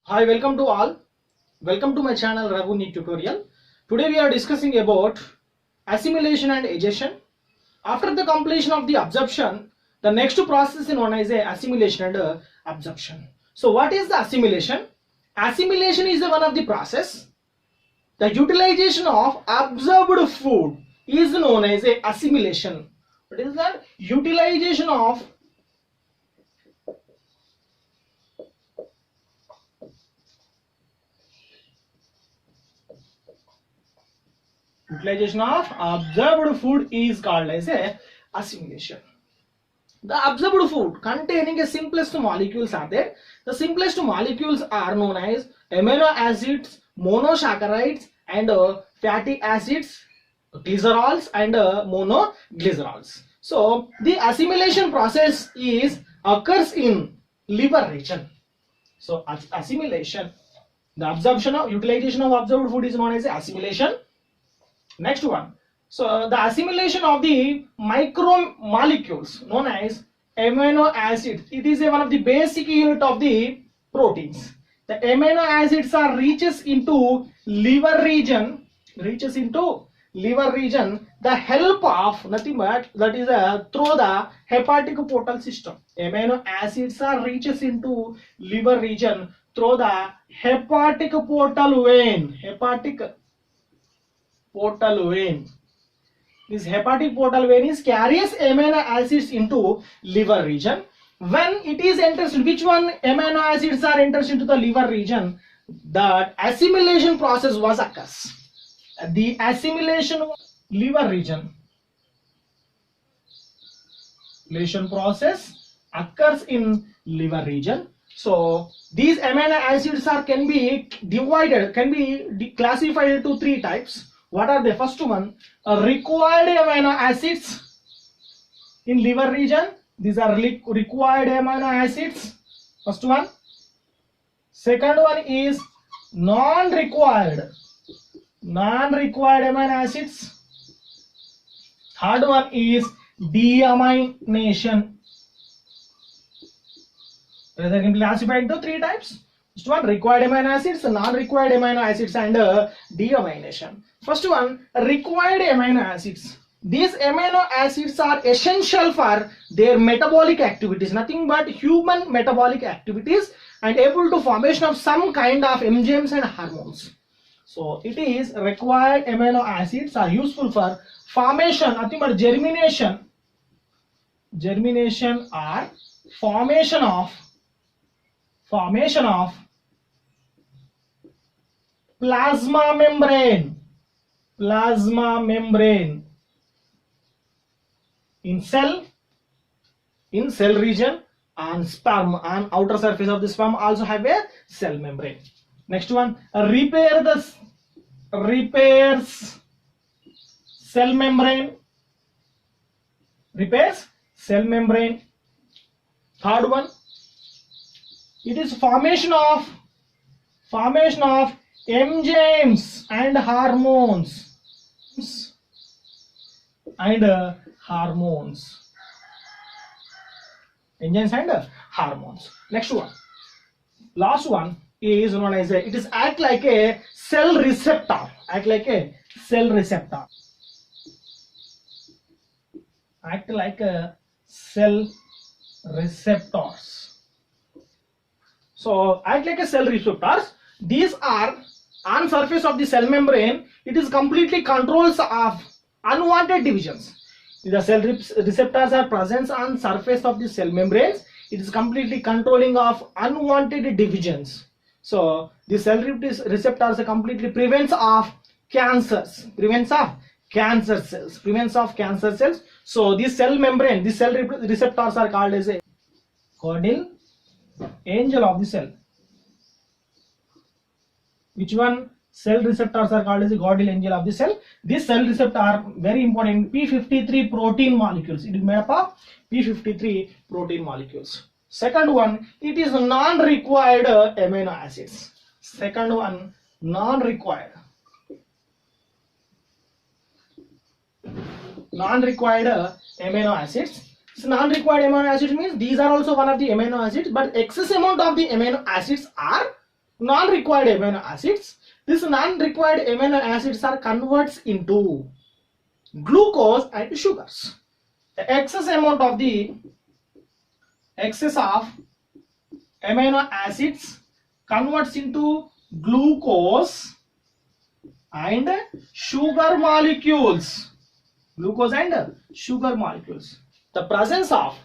Hi, welcome to all. Welcome to my channel Raghu Neat Tutorial. Today we are discussing about assimilation and adhesion. After the completion of the absorption, the next process is known as assimilation and absorption. So what is the assimilation? Assimilation is one of the process. The utilization of absorbed food is known as assimilation. What is that? Utilization of absorbed food is called as assimilation. The absorbed food containing the simplest molecules are there. The simplest molecules are known as amino acids, monosaccharides, and fatty acids, glycerols, and monoglycerols. So the assimilation process occurs in liver region. So assimilation, the absorption of utilization of absorbed food is known as assimilation. Next one. So the assimilation of the micromolecules known as amino acids. It is one of the basic unit of the proteins. The amino acids are reaches into liver region. The help of nothing but that is through the hepatic portal system. Amino acids are reaches into liver region through the hepatic portal vein. This hepatic portal vein is carries amino acids into liver region. When it is enters, which one amino acids are enters into the liver region, the assimilation process was occurs. The assimilation liver region. Assimilation process occurs in liver region. So these amino acids can be divided, classified into three types. What are the first one? Required amino acids in liver region. These are required amino acids. First one. Second one is non-required amino acids. Third one is deamination. They can be classified into three types. First one, required amino acids, non-required amino acids, and deamination. First one, required amino acids. These amino acids are essential for their metabolic activities, nothing but human metabolic activities, and able to formation of some kind of enzymes and hormones. So it is required amino acids are useful for formation, nothing but germination or formation of plasma membrane in cell region, and sperm on outer surface of the sperm also have a cell membrane. Next one, repairs cell membrane. Third one, it is formation of enzymes and hormones. Enzymes and hormones. Next one, last one is known as it is act like a cell receptor. So act like a cell receptors. These are on surface of the cell membrane. It is completely controls of unwanted divisions. The cell receptors are present on surface of the cell membranes. It is completely controlling of unwanted divisions. So the cell receptors completely prevents of cancer cells. So these cell membrane, these cell receptors are called as a guardian angel of the cell. Which one? Cell receptors are called as the guardian angel of the cell. This cell receptor are very important. P53 protein molecules. It is made up of P53 protein molecules. Second one, it is non-required amino acids. Second one, non-required amino acids. So non-required amino acids means these are also one of the amino acids, but excess amount of the amino acids are non-required amino acids. These non-required amino acids are converts into glucose and sugars. The excess of amino acids converts into glucose and sugar molecules. Glucose and sugar molecules. The presence of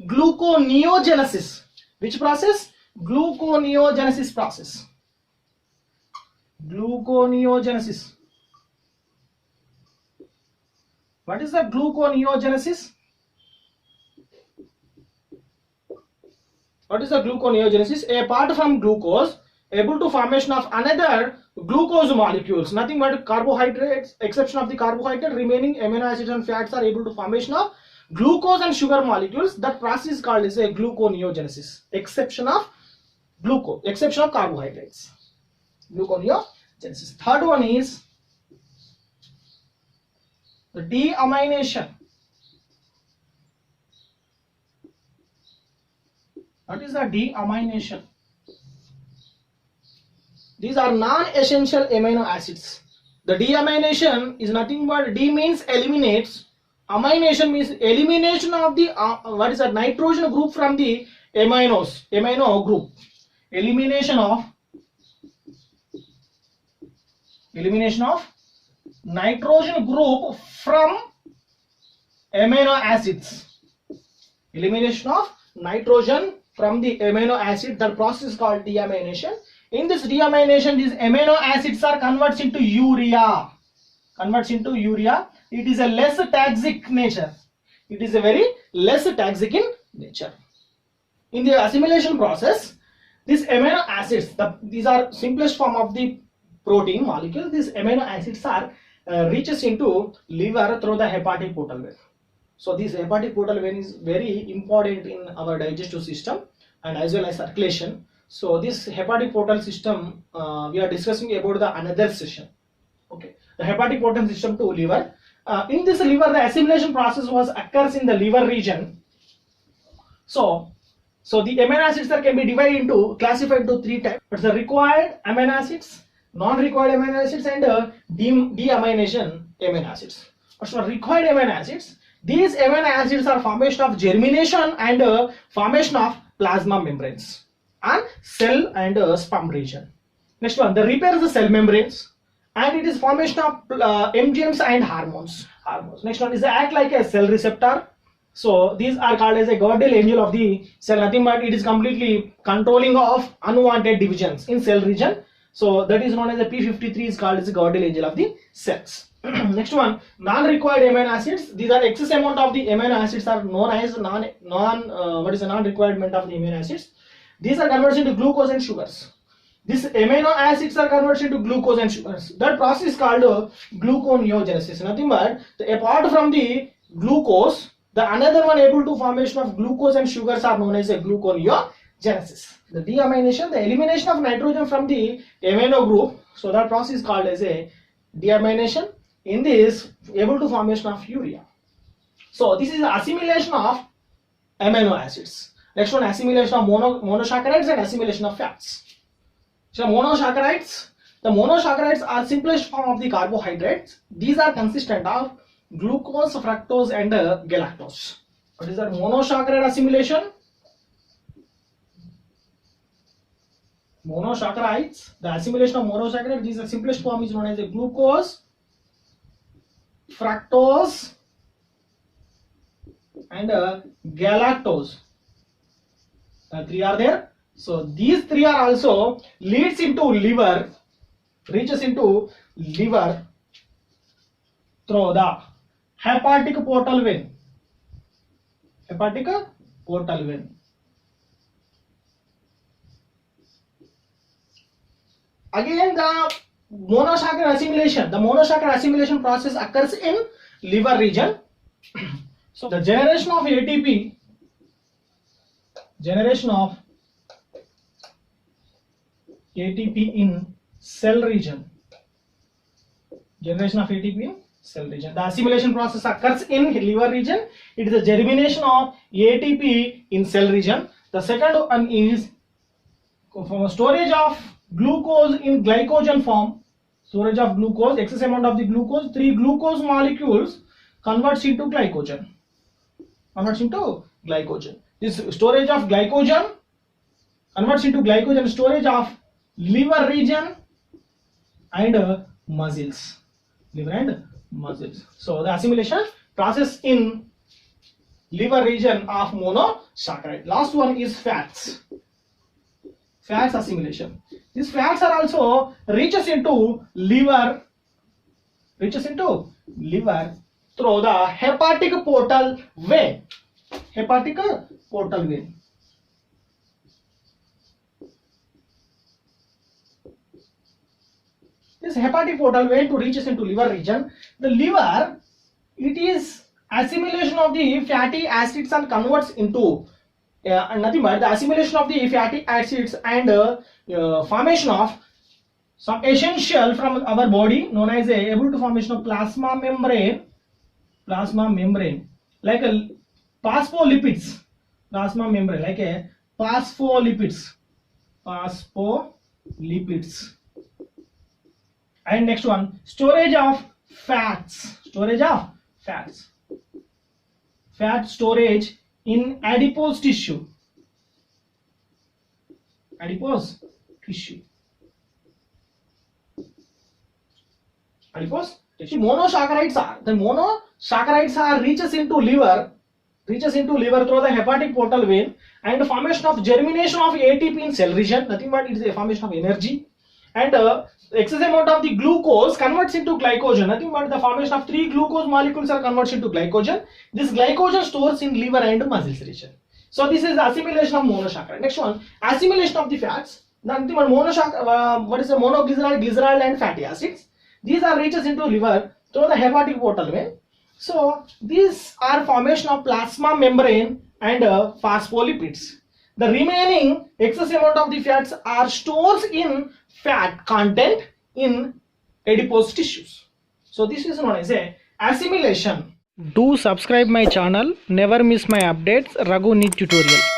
gluconeogenesis. Which process? Gluconeogenesis process. Gluconeogenesis. What is the gluconeogenesis? What is the gluconeogenesis? Apart from glucose, able to formation of another glucose molecules, nothing but carbohydrates, exception of the carbohydrate, remaining amino acids and fats are able to formation of glucose and sugar molecules. That process is called as a gluconeogenesis. Exception of glucose, exception of carbohydrates. Gluconeogenesis. Third one is the deamination. What is the deamination? These are non-essential amino acids. The deamination is nothing but D means eliminates. Amination means elimination of the what is that nitrogen group from the amino group. Elimination of nitrogen group from amino acids. Elimination of nitrogen from the amino acid. That process is called deamination. In this deamination, these amino acids are converts into urea. It is a less toxic nature. It is a very less toxic in nature. In the assimilation process, these amino acids, these are simplest form of the protein molecule. These amino acids are reaches into liver through the hepatic portal vein. So this hepatic portal vein is very important in our digestive system and as well as circulation. So this hepatic portal system we are discussing about the another session. Okay, the hepatic portal system to liver. In this liver, the assimilation process occurs in the liver region. So the amino acids that can be divided into classified into three types. It's the required amino acids, non-required amino acids, and deamination amino acids. So required amino acids. These amino acids are formation of germination and formation of plasma membranes and cell and sperm region. Next one, the repairs the cell membranes and it is formation of MGMs and hormones. Next one is the act like a cell receptor. So these are called as a guardian angel of the cell. Nothing but it is completely controlling of unwanted divisions in cell region. So that is known as the P53 is called as the guardian angel of the cells. Next one, non-required amino acids. These are excess amount of the amino acids are known as non-requirement of the amino acids. These are converted into glucose and sugars. These amino acids are converted into glucose and sugars. That process is called gluconeogenesis. Nothing but apart from the glucose, the another one able to formation of glucose and sugars are known as a gluconeogenesis. The deamination, the elimination of nitrogen from the amino group. So that process is called as a deamination. In this, able to formation of urea. So this is assimilation of amino acids. Next one, assimilation of monosaccharides and assimilation of fats. So monosaccharides, the monosaccharides are simplest form of the carbohydrates. These are consistent of glucose, fructose and galactose. What is that monosaccharide assimilation? Monosaccharides, the assimilation of monosaccharides, this is the simplest form is known as a glucose, fructose and galactose. Three are there. So these three are also leads into liver, reaches into liver through the hepatic portal vein. Hepatic portal vein. Again, the monosaccharide assimilation. The monosaccharide assimilation process occurs in liver region. So the generation of ATP in cell region. Generation of ATP in cell region. The assimilation process occurs in liver region. It is the germination of ATP in cell region. The second one is storage of glucose in glycogen form. Storage of glucose, excess amount of the glucose, 3 glucose molecules converts into glycogen. This storage of glycogen converts into glycogen, storage of liver region and muscles. Liver and muscles. So the assimilation process in liver region of monosaccharide. Last one is fats. Fats assimilation. These fats are also reaches into liver through the hepatic portal vein. This hepatic portal vein to reaches into liver region. The liver, it is assimilation of the fatty acids and converts into nothing but the assimilation of the fatty acids and formation of some essential from our body known as able to formation of plasma membrane, like a phospholipids, phospholipids. And next one, storage of fats. Fat storage in adipose tissue. Monosaccharides are reaches into liver through the hepatic portal vein and formation of germination of ATP in cell region. Nothing but it is a formation of energy. And excess amount of the glucose converts into glycogen. Nothing but the formation of 3 glucose molecules are converted into glycogen. This glycogen stores in liver and muscles region. So this is the assimilation of monosaccharide. Next one, assimilation of the fats. Nothing but monoglycerol, glycerol and fatty acids. These are reaches into liver through the hepatic portal vein. So these are formation of plasma membrane and phospholipids. The remaining excess amount of the fats are stores in fat content in adipose tissues. So this is known as a assimilation. Do subscribe my channel, never miss my updates. Raghu Need Tutorial.